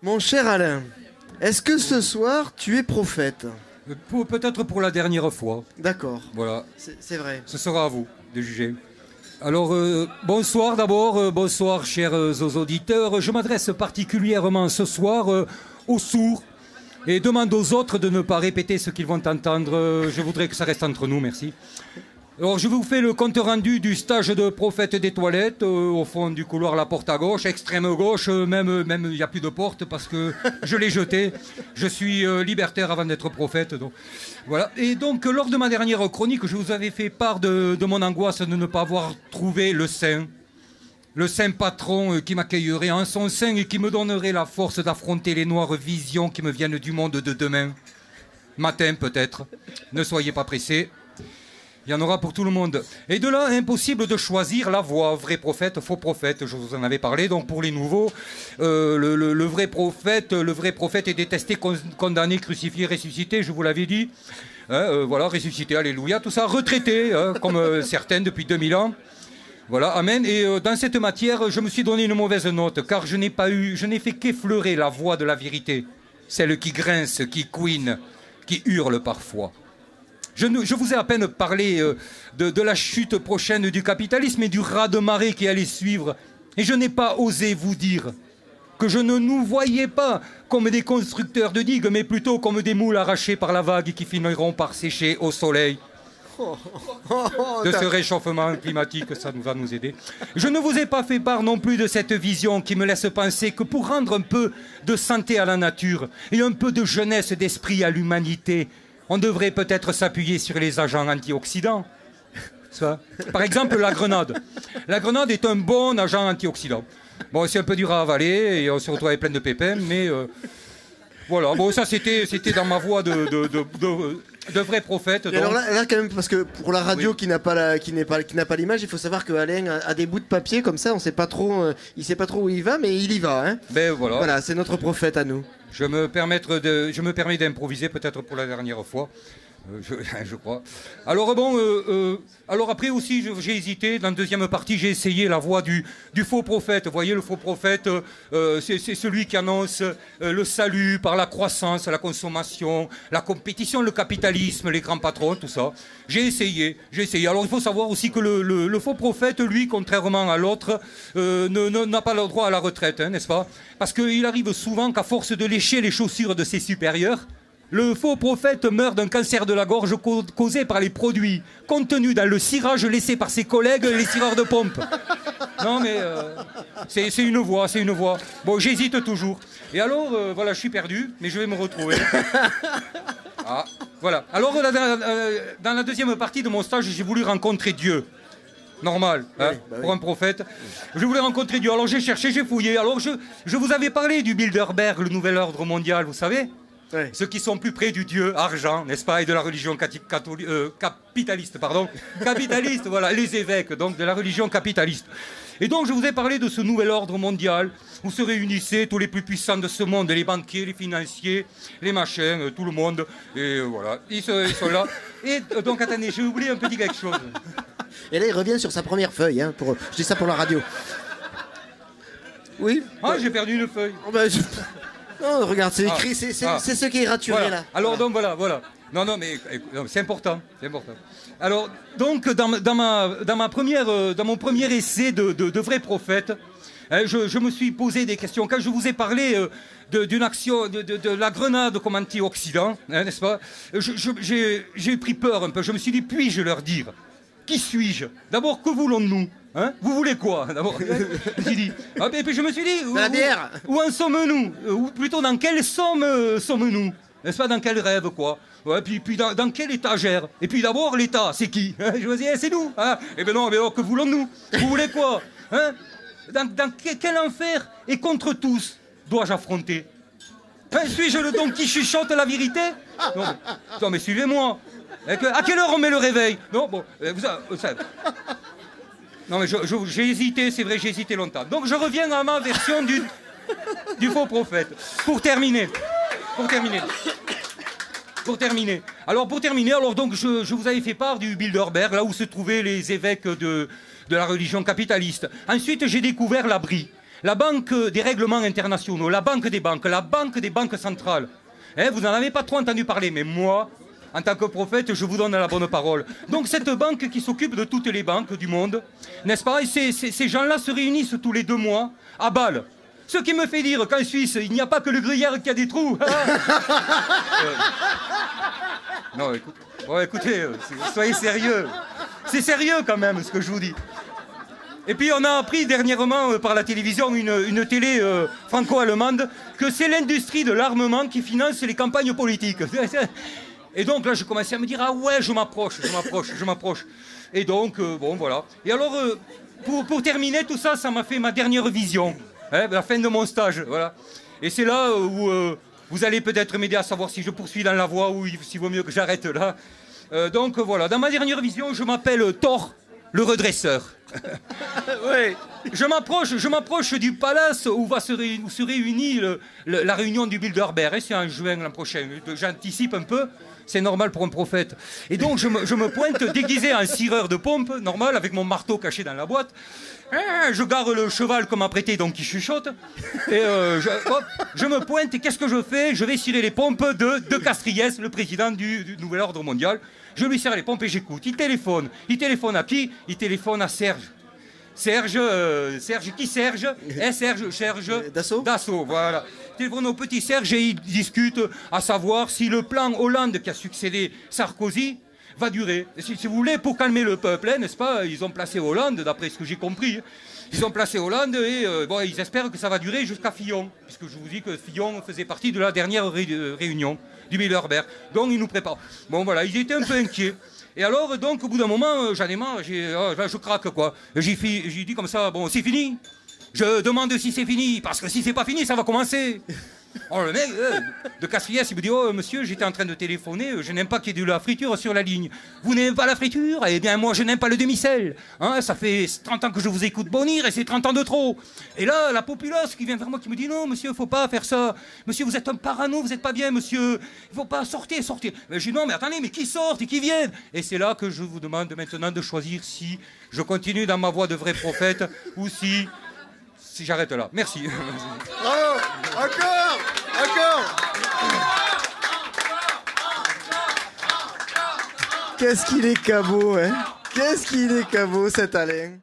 Mon cher Alain, est-ce que ce soir tu es prophète? Peut-être pour la dernière fois. D'accord. Voilà. C'est vrai. Ce sera à vous de juger. Alors, bonsoir d'abord, bonsoir chers auditeurs. Je m'adresse particulièrement ce soir aux sourds et demande aux autres de ne pas répéter ce qu'ils vont entendre. Je voudrais que ça reste entre nous, merci. Alors, je vous fais le compte rendu du stage de prophète des toilettes, au fond du couloir, la porte à gauche, extrême gauche, même il n'y a plus de porte parce que je l'ai jeté. Je suis libertaire avant d'être prophète. Donc, voilà. Et donc, lors de ma dernière chronique, je vous avais fait part de mon angoisse de ne pas avoir trouvé le saint patron qui m'accueillerait en son sein et qui me donnerait la force d'affronter les noires visions qui me viennent du monde de demain. Matin peut-être. Ne soyez pas pressés. Il y en aura pour tout le monde. Et de là, impossible de choisir la voie. Vrai prophète, faux prophète, je vous en avais parlé. Donc pour les nouveaux, le vrai prophète est détesté, condamné, crucifié, ressuscité, je vous l'avais dit. Voilà, ressuscité, alléluia, tout ça, retraité, comme certaines depuis 2000 ans. Voilà, amen. Et dans cette matière, je me suis donné une mauvaise note, car je n'ai fait qu'effleurer la voix de la vérité. Celle qui grince, qui couine, qui hurle parfois. Je vous ai à peine parlé de la chute prochaine du capitalisme et du raz-de-marée qui allait suivre. Et je n'ai pas osé vous dire que je ne nous voyais pas comme des constructeurs de digues, mais plutôt comme des moules arrachées par la vague qui finiront par sécher au soleil. De ce réchauffement climatique, ça va nous aider. Je ne vous ai pas fait part non plus de cette vision qui me laisse penser que pour rendre un peu de santé à la nature et un peu de jeunesse d'esprit à l'humanité, on devrait peut-être s'appuyer sur les agents antioxydants. Ça. Par exemple, la grenade. La grenade est un bon agent antioxydant. Bon, c'est un peu dur à avaler et on se retrouve avec plein de pépins, mais voilà. Bon, ça c'était dans ma voix de vrai prophète. Donc. Alors là, quand même, parce que pour la radio qui n'a pas l'image, il faut savoir que Alain a des bouts de papier comme ça, on sait pas trop, il sait pas trop où il va, mais il y va, hein. Ben voilà. Voilà, c'est notre prophète à nous. Je me permets d'improviser peut-être pour la dernière fois. Je crois. Alors bon, alors après aussi, j'ai hésité. Dans la deuxième partie, j'ai essayé la voie du faux prophète. Vous voyez, le faux prophète, c'est celui qui annonce le salut par la croissance, la consommation, la compétition, le capitalisme, les grands patrons, tout ça. J'ai essayé. Alors il faut savoir aussi que le faux prophète, lui, contrairement à l'autre, n'a pas le droit à la retraite, hein, n'est-ce pas? Parce qu'il arrive souvent qu'à force de lécher les chaussures de ses supérieurs, le faux prophète meurt d'un cancer de la gorge causé par les produits contenus dans le cirage laissé par ses collègues, les cireurs de pompe. Non mais c'est une voie. Bon, j'hésite toujours. Et alors, voilà, je suis perdu, mais je vais me retrouver. Ah, voilà. Alors, dans la deuxième partie de mon stage, j'ai voulu rencontrer Dieu. Normal, hein, pour un prophète. Je voulais rencontrer Dieu. Alors j'ai cherché, j'ai fouillé. Alors je vous avais parlé du Bilderberg, le nouvel ordre mondial, vous savez. Ouais. Ceux qui sont plus près du dieu argent, n'est-ce pas, et de la religion capitaliste, pardon. Capitaliste, voilà, les évêques, donc de la religion capitaliste. Et donc je vous ai parlé de ce nouvel ordre mondial où se réunissaient tous les plus puissants de ce monde, les banquiers, les financiers, les machins, tout le monde. Et voilà, ils sont là. Et donc attendez, j'ai oublié un petit quelque chose. Et là il revient sur sa première feuille, hein, je dis ça pour la radio. Oui. Ah, j'ai perdu une feuille. Oh, bah, non, regarde, c'est écrit, c'est ce qui est raturé voilà. là. Alors donc voilà. Non, mais c'est important. Alors donc dans mon premier essai de vrai prophète, je me suis posé des questions. Quand je vous ai parlé d'une action, de la grenade comme antioxydant, hein, n'est-ce pas? J'ai pris peur un peu. Je me suis dit, puis-je leur dire? Qui suis-je? D'abord, que voulons-nous? Hein? Vous voulez quoi? D'abord, j'ai dit. Et puis je me suis dit, où en sommes-nous? Ou plutôt, dans quelle somme sommes-nous? N'est-ce pas? Dans quel rêve, quoi? Ouais, puis dans quelle étagère? Et puis d'abord, l'État, c'est qui? Je me dis, c'est nous. Hein? Eh bien non, mais alors, que voulons-nous? Vous voulez quoi? Hein? Dans quel enfer et contre tous dois-je affronter? Hein? Suis-je le don qui chuchote la vérité? Non, mais suivez-moi. À quelle heure on met le réveil? Non, bon, vous savez. Non, mais j'ai hésité, c'est vrai, j'ai hésité longtemps. Donc je reviens à ma version du faux prophète. Pour terminer. Alors donc je vous avais fait part du Bilderberg, là où se trouvaient les évêques de la religion capitaliste. Ensuite, j'ai découvert l'abri. la banque des règlements internationaux, la banque des banques centrales. Hein, vous n'en avez pas trop entendu parler, mais moi, en tant que prophète, je vous donne la bonne parole. Donc cette banque qui s'occupe de toutes les banques du monde, n'est-ce pas? Et ces gens-là se réunissent tous les 2 mois à Bâle. Ce qui me fait dire qu'en Suisse, il n'y a pas que le gruyère qui a des trous. Non, écoutez, soyez sérieux. C'est sérieux quand même ce que je vous dis. Et puis on a appris dernièrement par la télévision, une télé franco-allemande, que c'est l'industrie de l'armement qui finance les campagnes politiques. Et donc là je commençais à me dire, ah ouais, je m'approche. Et donc, bon voilà. Et alors, pour terminer tout ça, ça m'a fait ma dernière vision, hein, la fin de mon stage, voilà. Et c'est là où vous allez peut-être m'aider à savoir si je poursuis dans la voie ou s'il vaut mieux que j'arrête là. Donc voilà, dans ma dernière vision, je m'appelle Thor, le redresseur. Ouais. Je m'approche du palace où se réunit la réunion du Bilderberg. Et c'est en juin l'an prochain. J'anticipe un peu, c'est normal pour un prophète. Et donc je me pointe déguisé en cireur de pompe, normal, avec mon marteau caché dans la boîte. Je gare le cheval comme m'a prêté, donc il chuchote. Et je me pointe et qu'est-ce que je fais? Je vais cirer les pompes de Castriès, le président du Nouvel Ordre Mondial. Je lui serre les pompes et j'écoute. Il téléphone à qui? Il téléphone à Serge. Serge, qui Serge? Serge Dassault, voilà. Téléphone au petit Serge et ils discutent à savoir si le plan Hollande qui a succédé Sarkozy va durer. Et si vous voulez, pour calmer le peuple, n'est-ce pas, ils ont placé Hollande, d'après ce que j'ai compris. Ils ont placé Hollande et bon, ils espèrent que ça va durer jusqu'à Fillon, puisque je vous dis que Fillon faisait partie de la dernière réunion du Bilderberg. Donc ils nous préparent. Bon voilà, ils étaient un peu inquiets. Et alors, donc, au bout d'un moment, j'en ai marre, je craque, quoi. J'ai dit comme ça, bon, c'est fini. Je demande si c'est fini, parce que si c'est pas fini, ça va commencer. Oh, le mec de Castriès, il me dit, oh, monsieur, j'étais en train de téléphoner, je n'aime pas qu'il y ait de la friture sur la ligne. Vous n'aimez pas la friture? Eh bien, moi, je n'aime pas le demi-sel. Hein, ça fait 30 ans que je vous écoute bonir et c'est 30 ans de trop. Et là, la populace qui vient vers moi, qui me dit, non, monsieur, faut pas faire ça. Monsieur, vous êtes un parano, vous êtes pas bien, monsieur. Il faut pas sortir. Mais je dis, non, mais attendez, mais qui sortent et qui viennent? Et c'est là que je vous demande maintenant de choisir si je continue dans ma voie de vrai prophète ou si j'arrête là. Merci. Bravo. Encore. Qu'est-ce qu'il est cabot, hein? Qu'est-ce qu'il est cabot, cet Alain.